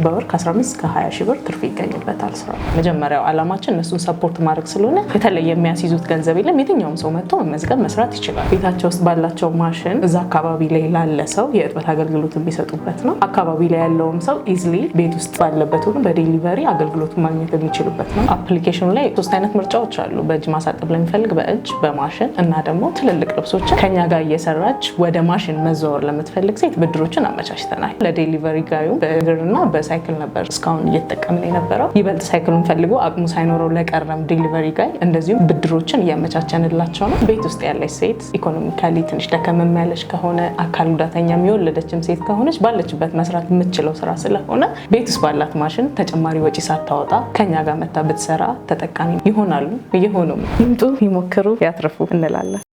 በወር ከ15 እስከ 20 ሺህ ብር ትርፍ ይገኝበታል ስራ። መጀመሪያው ዓላማችን እነሱን ሰፖርት ማድረግ ስለሆነ የተለየ የሚያስይዙት ገንዘብ የለም። የትኛውም ሰው መጥቶ መመዝገብ መስራት ይችላል። ቤታቸው ውስጥ ባላቸው ማሽን እዛ አካባቢ ላይ ላለ ሰው የእጥበት አገልግሎት የሚሰጡበት ነው። አካባቢ ላይ ያለውም ሰው ኢዝሊ ቤት ውስጥ ባለበት ሁሉ በዴሊቨሪ አገልግሎት ማግኘት የሚችልበት ነው። አፕሊኬሽኑ ላይ 3 አይነት ምርጫዎች አሉ። በእጅ ማሳጠብ ለሚፈልግ በእጅ በማሽን እና ደግሞ ትልልቅ ልብሶችን ከኛ ጋር እየሰራች ወደ ማሽን መዘወር ለምትፈልግ ሴት ብድሮችን አመቻችተናል። ለዴሊቨሪ ጋዩ በእግርና በሳይክል ነበር እስካሁን እየተጠቀምን የነበረው። ይበልጥ ሳይክሉን ፈልጎ አቅሙ ሳይኖረው ለቀረም ዴሊቨሪ ጋይ እንደዚሁም ብድሮችን እያመቻቸንላቸው ነው። ቤት ውስጥ ያለች ሴት ኢኮኖሚካሊ ትንሽ ደከም ያለች ከሆነ አካል ጉዳተኛ የወለደችም ሴት ከሆነች ባለችበት መስራት የምትችለው ስራ ስለሆነ ቤት ውስጥ ባላት ማሽን ተጨማሪ ወጪ ሳታወጣ ከኛ ጋር መታ ብትሰራ ተጠቃሚ ይሆናሉ። እየሆኑም ይምጡ፣ ይሞክሩ፣ ያትርፉ እንላለን።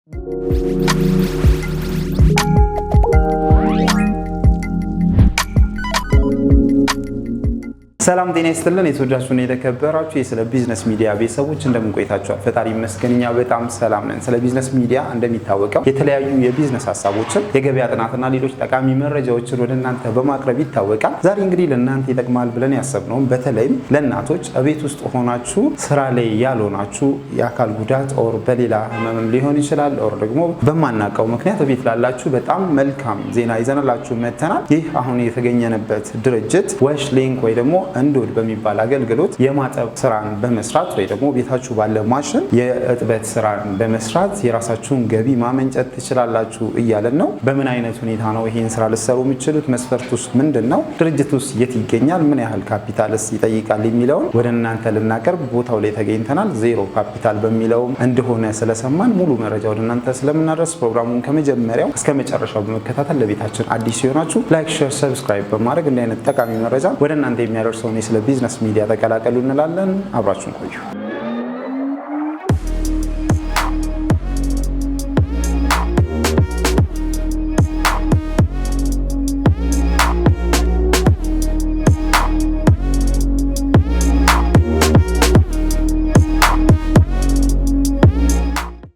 ሰላም ጤና ይስጥልን። የተወዳችሁና የተከበራችሁ የስለ ቢዝነስ ሚዲያ ቤተሰቦች እንደምን ቆይታችኋል? ፈጣሪ ይመስገን እኛ በጣም ሰላም ነን። ስለ ቢዝነስ ሚዲያ እንደሚታወቀው የተለያዩ የቢዝነስ ሀሳቦችን፣ የገበያ ጥናትና ሌሎች ጠቃሚ መረጃዎችን ወደ እናንተ በማቅረብ ይታወቃል። ዛሬ እንግዲህ ለእናንተ ይጠቅማል ብለን ያሰብነውን በተለይም ለእናቶች ቤት ውስጥ ሆናችሁ ስራ ላይ ያልሆናችሁ የአካል ጉዳት ኦር በሌላ ህመም ሊሆን ይችላል ኦር ደግሞ በማናውቀው ምክንያት ቤት ላላችሁ በጣም መልካም ዜና ይዘንላችሁ መጥተናል። ይህ አሁን የተገኘንበት ድርጅት ወሽ ሊንክ ወይ ደግሞ እንዶድ በሚባል አገልግሎት የማጠብ ስራን በመስራት ወይ ደግሞ ቤታችሁ ባለ ማሽን የእጥበት ስራን በመስራት የራሳችሁን ገቢ ማመንጨት ትችላላችሁ እያለን ነው። በምን አይነት ሁኔታ ነው ይሄን ስራ ልትሰሩ የምትችሉት? መስፈርቱስ ምንድነው? ድርጅቱስ የት ይገኛል? ምን ያህል ካፒታልስ ይጠይቃል? የሚለውን ወደ እናንተ ልናቀርብ ቦታው ላይ ተገኝተናል። ዜሮ ካፒታል በሚለውም እንደሆነ ስለሰማን ሙሉ መረጃ ወደ እናንተ ስለምናደርስ ፕሮግራሙን ከመጀመሪያው እስከ መጨረሻው በመከታተል ለቤታችን አዲስ ሲሆናችሁ ላይክ፣ ሼር፣ ሰብስክራይብ በማድረግ እንዲህ አይነት ጠቃሚ መረጃ ወደ እናንተ የሚያደርሰው ስለ ቢዝነስ ሚዲያ ተቀላቀሉ እንላለን። አብራችሁን ቆዩ።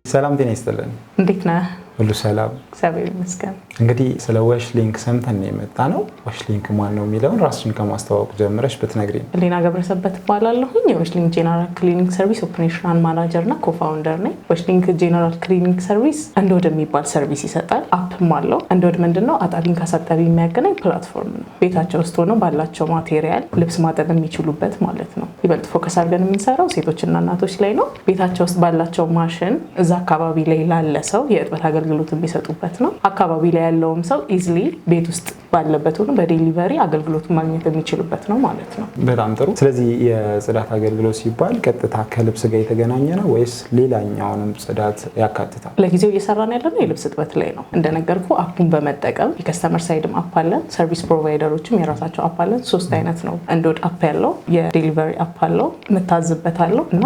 ሰላም ጤና ይስጥልን። እንዴት ነህ? ሁሉ ሰላም? እግዚአብሔር ይመስገን። እንግዲህ ስለ ወሽ ሊንክ ሰምተን የመጣ ነው። ወሽ ሊንክ ማን ነው የሚለውን ራስሽን ከማስተዋወቅ ጀምረሽ ብትነግሪኝ። ሌና ገብረሰበት እባላለሁኝ። የወሽ ሊንክ ጄነራል ክሊኒክ ሰርቪስ ኦፕሬሽናል ማናጀር እና ኮፋውንደር ነኝ። ወሽ ሊንክ ጄነራል ክሊኒክ ሰርቪስ እንዶድ የሚባል ሰርቪስ ይሰጣል። አፕም አለው። እንዶድ ምንድነው? አጣቢን ካሳጣቢ የሚያገናኝ ፕላትፎርም ነው። ቤታቸው ውስጥ ሆነው ባላቸው ማቴሪያል ልብስ ማጠብ የሚችሉበት ማለት ነው። ይበልጥ ፎከስ አድርገን የምንሰራው ሴቶችና እናቶች ላይ ነው። ቤታቸው ውስጥ ባላቸው ማሽን እዛ አካባቢ ላይ ላለ ሰው የእጥበት አገልግሎት የሚሰጡበት ነው። አካባቢ ላይ ያለውም ሰው ኢዝሊ ቤት ውስጥ ባለበት ሆኖ በዴሊቨሪ አገልግሎት ማግኘት የሚችልበት ነው ማለት ነው። በጣም ጥሩ። ስለዚህ የጽዳት አገልግሎት ሲባል ቀጥታ ከልብስ ጋር የተገናኘ ነው ወይስ ሌላኛውንም ጽዳት ያካትታል? ለጊዜው እየሰራን ያለነው የልብስ እጥበት ላይ ነው። እንደነገርኩ አፑን በመጠቀም የከስተመር ሳይድም አፕ አለን፣ ሰርቪስ ፕሮቫይደሮችም የራሳቸው አፕ አለን። 3 አይነት ነው እንዶድ አፕ ያለው። የዴሊቨሪ አፕ አለው፣ የምታዝበት አለው እና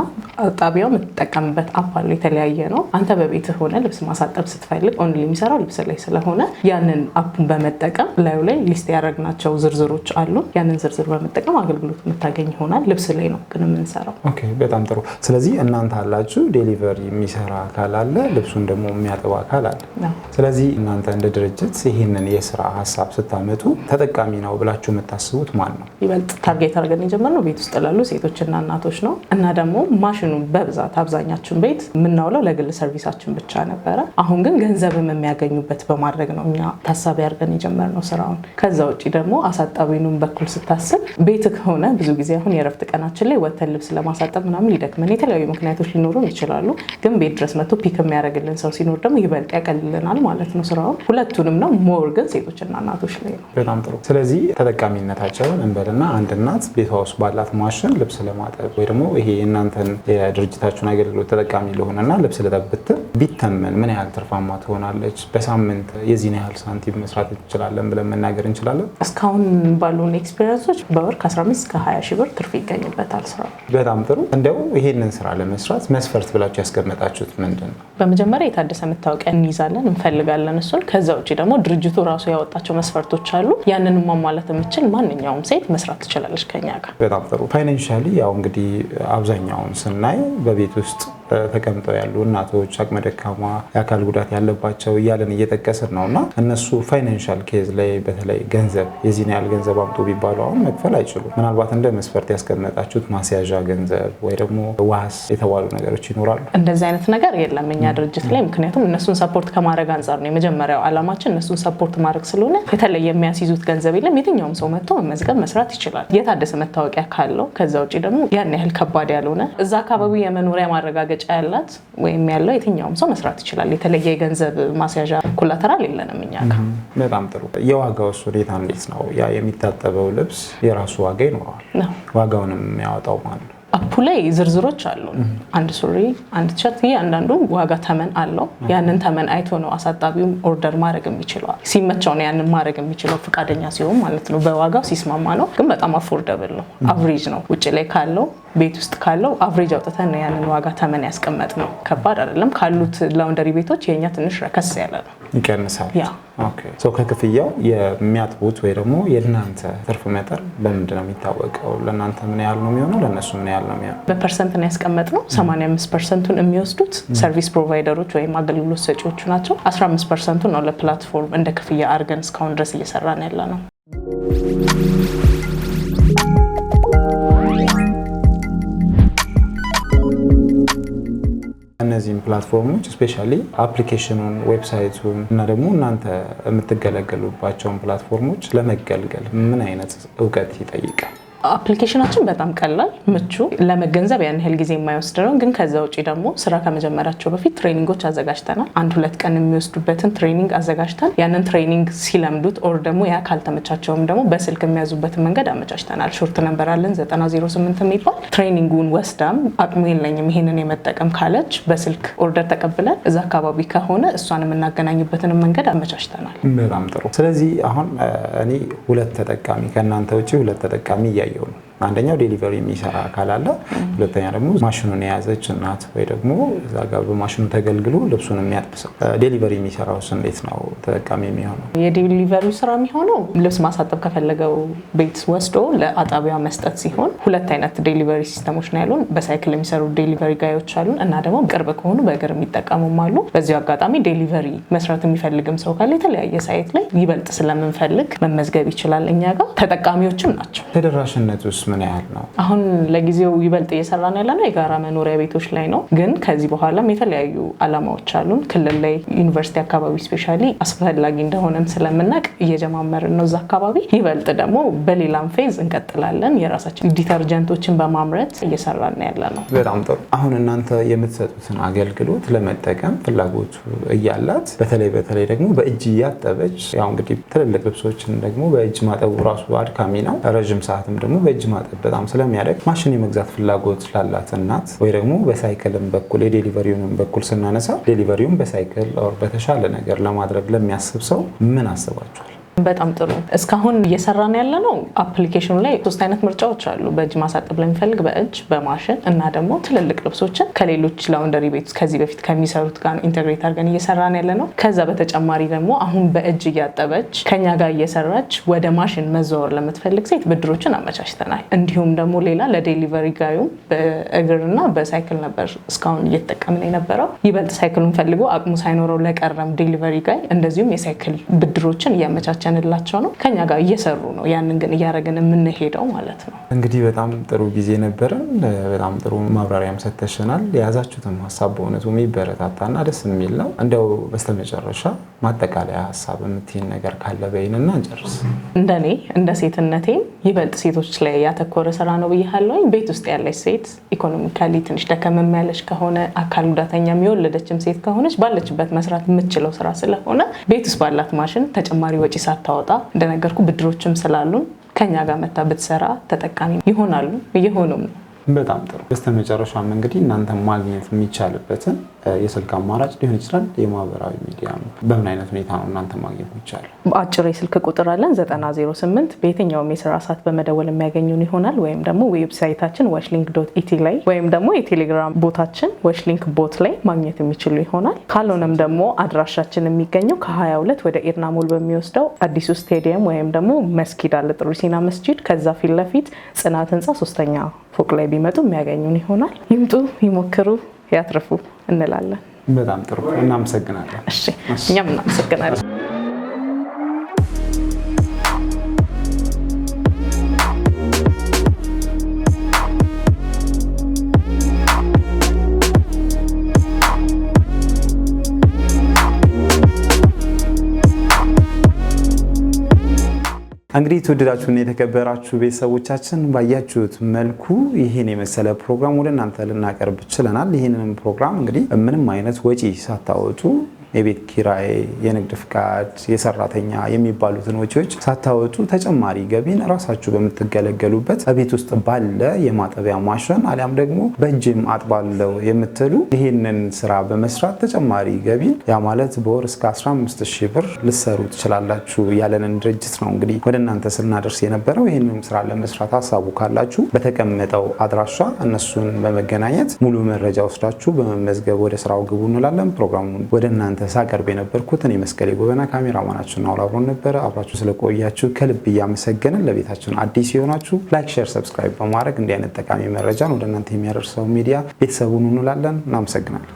ጣቢያው የምትጠቀምበት አፕ አለው። የተለያየ ነው። አንተ በቤትህ ሆነ ልብስ ማሳጠብ ስትፈልግ ኦንሊ የሚሰራው ልብስ ላይ ስለሆነ ያንን አፑን በመጠቀም ላዩ ላይ ሊስት ያደረግናቸው ዝርዝሮች አሉ። ያንን ዝርዝር በመጠቀም አገልግሎት የምታገኝ ይሆናል። ልብስ ላይ ነው ግን የምንሰራው። ኦኬ፣ በጣም ጥሩ። ስለዚህ እናንተ አላችሁ፣ ዴሊቨሪ የሚሰራ አካል አለ፣ ልብሱን ደግሞ የሚያጥብ አካል አለ። ስለዚህ እናንተ እንደ ድርጅት ይህንን የስራ ሀሳብ ስታመጡ ተጠቃሚ ነው ብላችሁ የምታስቡት ማን ነው? ይበልጥ ታርጌት አድርገን የጀመርነው ቤት ውስጥ ላሉ ሴቶችና እናቶች ነው እና ደግሞ ማሽኑን በብዛት አብዛኛችን ቤት የምናውለው ለግል ሰርቪሳችን ብቻ ነበረ። አሁን ግን ገንዘብም የሚያገኙበት በማድረግ ነው እኛ ታሳቢ አድርገን የጀመርነው ስራውን። ከዛ ውጪ ደግሞ አሳጣቢኑን በኩል ስታስብ ቤት ከሆነ ብዙ ጊዜ አሁን የረፍት ቀናችን ላይ ወተን ልብስ ለማሳጠብ ምናምን ሊደክመን የተለያዩ ምክንያቶች ሊኖሩ ይችላሉ። ግን ቤት ድረስ መጥቶ ፒክ የሚያደርግልን ሰው ሲኖር ደግሞ ይበልጥ ያቀልልናል ማለት ነው ስራውን። ሁለቱንም ነው፣ ሞር ግን ሴቶችና እናቶች ላይ ነው። በጣም ጥሩ። ስለዚህ ተጠቃሚነታቸውን እንበልና አንድ እናት ቤቷ ውስጥ ባላት ማሽን ልብስ ለማጠብ ወይ ደግሞ ይሄ እናንተን የድርጅታችሁን አገልግሎት ተጠቃሚ ለሆነና ልብስ ለጠብት ቢተመን ምን ያህል ትርፋማ ትሆናለች? በሳምንት የዚህን ያህል ሳንቲም መስራት እንችላለን ብለን መናገር እንችላለን? እስካሁን ባሉን ኤክስፒሪየንሶች በወር ከ15 እስከ 20 ሺህ ብር ትርፍ ይገኝበታል ስራ። በጣም ጥሩ። እንደው ይሄንን ስራ ለመስራት መስፈርት ብላችሁ ያስቀመጣችሁት ምንድን ነው? በመጀመሪያ የታደሰ መታወቂያ እንይዛለን፣ እንፈልጋለን እሱን። ከዛ ውጭ ደግሞ ድርጅቱ ራሱ ያወጣቸው መስፈርቶች አሉ። ያንን ማሟላት የምትችል ማንኛውም ሴት መስራት ትችላለች ከኛ ጋር። በጣም ጥሩ። ፋይናንሻሊ ያው እንግዲህ አብዛኛውን ስናይ በቤት ውስጥ ተቀምጠው ያሉ እናቶች፣ አቅመ ደካማ፣ የአካል ጉዳት ያለባቸው እያለን እየጠቀስን ነውና እነሱ ፋይናንሻል ኬዝ ላይ በተለይ ገንዘብ የዚህን ያህል ገንዘብ አምጡ ቢባሉ አሁን መክፈል አይችሉም። ምናልባት እንደ መስፈርት ያስቀመጣችሁት ማስያዣ ገንዘብ ወይ ደግሞ ዋስ የተባሉ ነገሮች ይኖራሉ? እንደዚህ አይነት ነገር የለም እኛ ድርጅት ላይ። ምክንያቱም እነሱን ሰፖርት ከማድረግ አንጻር ነው የመጀመሪያው ዓላማችን፣ እነሱን ሰፖርት ማድረግ ስለሆነ የተለየ የሚያስይዙት ገንዘብ የለም። የትኛውም ሰው መጥቶ መመዝገብ መስራት ይችላል የታደሰ መታወቂያ ካለው። ከዛ ውጭ ደግሞ ያን ያህል ከባድ ያልሆነ እዛ አካባቢ የመኖሪያ ማረጋገጫ ያላት ወይም ያለው የትኛውም ሰው መስራት ይችላል። የተለየ የገንዘብ ማስያዣ ኮላተራል የለንም እኛ ጋር። በጣም ጥሩ። የዋጋው ሁኔታ እንዴት ነው? ያ የሚታጠበው ልብስ የራሱ ዋጋ ይኖረዋል። ዋጋውንም የሚያወጣው ማለት ነው? አፑ ላይ ዝርዝሮች አሉ። አንድ ሱሪ፣ አንድ ቲሸርት አንዳንዱ ዋጋ ተመን አለው። ያንን ተመን አይቶ ነው አሳጣቢው ኦርደር ማድረግ የሚችለው። ሲመቸው ነው ያንን ማድረግ የሚችለው ፍቃደኛ ሲሆን ማለት ነው። በዋጋው ሲስማማ ነው። ግን በጣም አፎርደብል ነው። አቨሬጅ ነው። ውጭ ላይ ካለው ቤት ውስጥ ካለው አቨሬጅ አውጥተን ነው ያንን ዋጋ ተመን ያስቀመጥ ነው። ከባድ አይደለም። ካሉት ላውንደሪ ቤቶች የኛ ትንሽ ረከስ ያለ ነው። ይቀንሳል። ኦኬ። ከክፍያው የሚያጥቡት ወይ ደግሞ የእናንተ ትርፍ መጠን በምንድን ነው የሚታወቀው? ለእናንተ ምን ያህል ነው የሚሆነው? ለእነሱ ምን ያህል ነው የሚሆነው? በፐርሰንት ነው ያስቀመጥነው። 85%ን የሚወስዱት ሰርቪስ ፕሮቫይደሮች ወይም አገልግሎት ሰጪዎቹ ናቸው። 15%ን ነው ለፕላትፎርም እንደ ክፍያ አድርገን እስካሁን ድረስ እየሰራን ያለ ነው። እነዚህን ፕላትፎርሞች ስፔሻሊ አፕሊኬሽኑን፣ ዌብሳይቱን እና ደግሞ እናንተ የምትገለገሉባቸውን ፕላትፎርሞች ለመገልገል ምን አይነት እውቀት ይጠይቃል? አፕሊኬሽናችን በጣም ቀላል፣ ምቹ፣ ለመገንዘብ ያን ያህል ጊዜ የማይወስድ ነው። ግን ከዛ ውጪ ደግሞ ስራ ከመጀመራቸው በፊት ትሬኒንጎች አዘጋጅተናል። 1-2 ቀን የሚወስዱበትን ትሬኒንግ አዘጋጅተን ያንን ትሬኒንግ ሲለምዱት ኦር ደግሞ ያ ካልተመቻቸውም ደግሞ በስልክ የሚያዙበትን መንገድ አመቻችተናል። ሾርት ነምበር አለን 9008 የሚባል ትሬኒንጉን ወስዳም አቅሙ የለኝም ይሄንን የመጠቀም ካለች በስልክ ኦርደር ተቀብለን እዛ አካባቢ ከሆነ እሷን የምናገናኝበትን መንገድ አመቻችተናል። በጣም ጥሩ። ስለዚህ አሁን እኔ ሁለት ተጠቃሚ ከእናንተ ውጪ ሁለት ተጠቃሚ እያየሁ ነው። አንደኛው ዴሊቨሪ የሚሰራ አካል አለ። ሁለተኛ ደግሞ ማሽኑን የያዘች እናት ወይ ደግሞ እዛ ጋር በማሽኑ ተገልግሎ ልብሱን የሚያጥብ ሰው። ዴሊቨሪ የሚሰራውስ እንዴት ነው ተጠቃሚ የሚሆነው? የዴሊቨሪ ስራ የሚሆነው ልብስ ማሳጠብ ከፈለገው ቤት ወስዶ ለአጣቢያ መስጠት ሲሆን 2 አይነት ዴሊቨሪ ሲስተሞች ነው ያሉን። በሳይክል የሚሰሩ ዴሊቨሪ ጋዮች አሉን እና ደግሞ ቅርብ ከሆኑ በእግር የሚጠቀሙም አሉ። በዚሁ አጋጣሚ ዴሊቨሪ መስራት የሚፈልግም ሰው ካለ የተለያየ ሳይት ላይ ይበልጥ ስለምንፈልግ መመዝገብ ይችላል። እኛ ጋር ተጠቃሚዎችም ናቸው። ተደራሽነት ውስጥ ምን ያህል ነው? አሁን ለጊዜው ይበልጥ እየሰራን ያለነው የጋራ መኖሪያ ቤቶች ላይ ነው። ግን ከዚህ በኋላም የተለያዩ አላማዎች አሉን። ክልል ላይ ዩኒቨርሲቲ አካባቢ ስፔሻሊ አስፈላጊ እንደሆነም ስለምናቅ እየጀማመርን ነው። እዛ አካባቢ ይበልጥ ደግሞ በሌላም ፌዝ እንቀጥላለን። የራሳችን ዲተርጀንቶችን በማምረት እየሰራን ያለ ነው። በጣም ጥሩ። አሁን እናንተ የምትሰጡትን አገልግሎት ለመጠቀም ፍላጎቱ እያላት በተለይ ደግሞ በእጅ እያጠበች ያው እንግዲህ ትልልቅ ልብሶችን ደግሞ በእጅ ማጠቡ ራሱ አድካሚ ነው። ረዥም ሰዓትም ደግሞ በእጅ ማጠብ በጣም ስለሚያደግ ማሽን የመግዛት ፍላጎት ላላት እናት ወይ ደግሞ በሳይክልም በኩል የዴሊቨሪውንም በኩል ስናነሳ ዴሊቨሪውን በሳይክል በተሻለ ነገር ለማድረግ ለሚያስብ ሰው ምን አስባችኋል? በጣም ጥሩ። እስካሁን እየሰራን ያለ ነው። አፕሊኬሽኑ ላይ 3 አይነት ምርጫዎች አሉ። በእጅ ማሳጠብ ለሚፈልግ በእጅ፣ በማሽን እና ደግሞ ትልልቅ ልብሶችን ከሌሎች ላውንደሪ ቤት ከዚህ በፊት ከሚሰሩት ጋር ኢንተግሬት አድርገን እየሰራን ያለ ነው። ከዛ በተጨማሪ ደግሞ አሁን በእጅ እያጠበች ከኛ ጋር እየሰራች ወደ ማሽን መዘወር ለምትፈልግ ሴት ብድሮችን አመቻችተናል። እንዲሁም ደግሞ ሌላ ለዴሊቨሪ ጋዩ በእግርና በሳይክል ነበር እስካሁን እየተጠቀምን የነበረው። ይበልጥ ሳይክሉን ፈልጎ አቅሙ ሳይኖረው ለቀረም ዴሊቨሪ ጋይ እንደዚሁም የሳይክል ብድሮችን እያመቻቸ ላቸው ነው። ከኛ ጋር እየሰሩ ነው። ያንን ግን እያደረግን የምንሄደው ማለት ነው። እንግዲህ በጣም ጥሩ ጊዜ ነበረን። በጣም ጥሩ ማብራሪያም ሰጥተሽናል። የያዛችሁትም ሀሳብ በእውነቱ የሚበረታታና ደስ የሚል ነው። እንደው በስተመጨረሻ ማጠቃለያ ሀሳብ የምትይን ነገር ካለ በይንና እንጨርስ። እንደኔ እንደ ሴትነቴ ይበልጥ ሴቶች ላይ ያተኮረ ስራ ነው ብያለሁ። ቤት ውስጥ ያለች ሴት ኢኮኖሚካሊ ትንሽ ደከመም ያለች ከሆነ አካል ጉዳተኛ የወለደችም ሴት ከሆነች ባለችበት መስራት የምትችለው ስራ ስለሆነ ቤት ውስጥ ባላት ማሽን ተጨማሪ ወጪ ሳታወጣ እንደነገርኩ ብድሮችም ስላሉን ከኛ ጋር መታ ብትሰራ ተጠቃሚ ይሆናሉ፣ እየሆኑም ነው። በጣም ጥሩ። በስተመጨረሻም እንግዲህ እናንተ ማግኘት የሚቻልበትን የስልክ አማራጭ ሊሆን ይችላል፣ የማህበራዊ ሚዲያ በምን አይነት ሁኔታ ነው እናንተ ማግኘት የሚቻለው? በአጭር የስልክ ቁጥር አለን 9008 በየትኛውም የስራ ሰዓት በመደወል የሚያገኙን ይሆናል። ወይም ደግሞ ዌብሳይታችን washlink.et ላይ ወይም ደግሞ የቴሌግራም ቦታችን washlink ቦት ላይ ማግኘት የሚችሉ ይሆናል። ካልሆነም ደግሞ አድራሻችን የሚገኘው ከ22 ወደ ኤድና ሞል በሚወስደው አዲሱ ስቴዲየም ወይም ደግሞ መስጊድ አለ ጥሩ ሲና መስጂድ፣ ከዛ ፊት ለፊት ጽናት ህንፃ 3ኛ ፎቅ ላይ ቢመጡ የሚያገኙን ይሆናል። ይምጡ፣ ይሞክሩ፣ ያትርፉ እንላለን። በጣም ጥሩ እናመሰግናለን። እሺ እኛም እናመሰግናለን። እንግዲህ ተወደዳችሁና የተከበራችሁ ቤተሰቦቻችን ባያችሁት መልኩ ይሄን የመሰለ ፕሮግራም ወደ እናንተ ልናቀርብ ችለናል። ይሄንን ፕሮግራም እንግዲህ ምንም አይነት ወጪ ሳታወጡ የቤት ኪራይ፣ የንግድ ፍቃድ፣ የሰራተኛ የሚባሉትን ወጪዎች ሳታወጡ ተጨማሪ ገቢን ራሳችሁ በምትገለገሉበት ቤት ውስጥ ባለ የማጠቢያ ማሽን አሊያም ደግሞ በእጅም አጥባለው የምትሉ ይህንን ስራ በመስራት ተጨማሪ ገቢን ያ ማለት በወር እስከ 15000 ብር ልሰሩ ትችላላችሁ ያለንን ድርጅት ነው እንግዲህ ወደ እናንተ ስናደርስ የነበረው። ይህንን ስራ ለመስራት ሀሳቡ ካላችሁ በተቀመጠው አድራሻ እነሱን በመገናኘት ሙሉ መረጃ ወስዳችሁ በመመዝገብ ወደ ስራው ግቡ እንላለን። ፕሮግራሙን ወደ እናንተ ሳቀርብ የነበርኩት እኔ መስቀሌ ጎበና፣ ካሜራማናችን አውላብሮን ነበረ። አብራችሁ ስለቆያችሁ ከልብ እያመሰገንን ለቤታችን አዲስ የሆናችሁ ላይክ፣ ሼር፣ ሰብስክራይብ በማድረግ እንዲህ አይነት ጠቃሚ መረጃን ወደ እናንተ የሚያደርሰው ሚዲያ ቤተሰቡን እንላለን። እናመሰግናለን።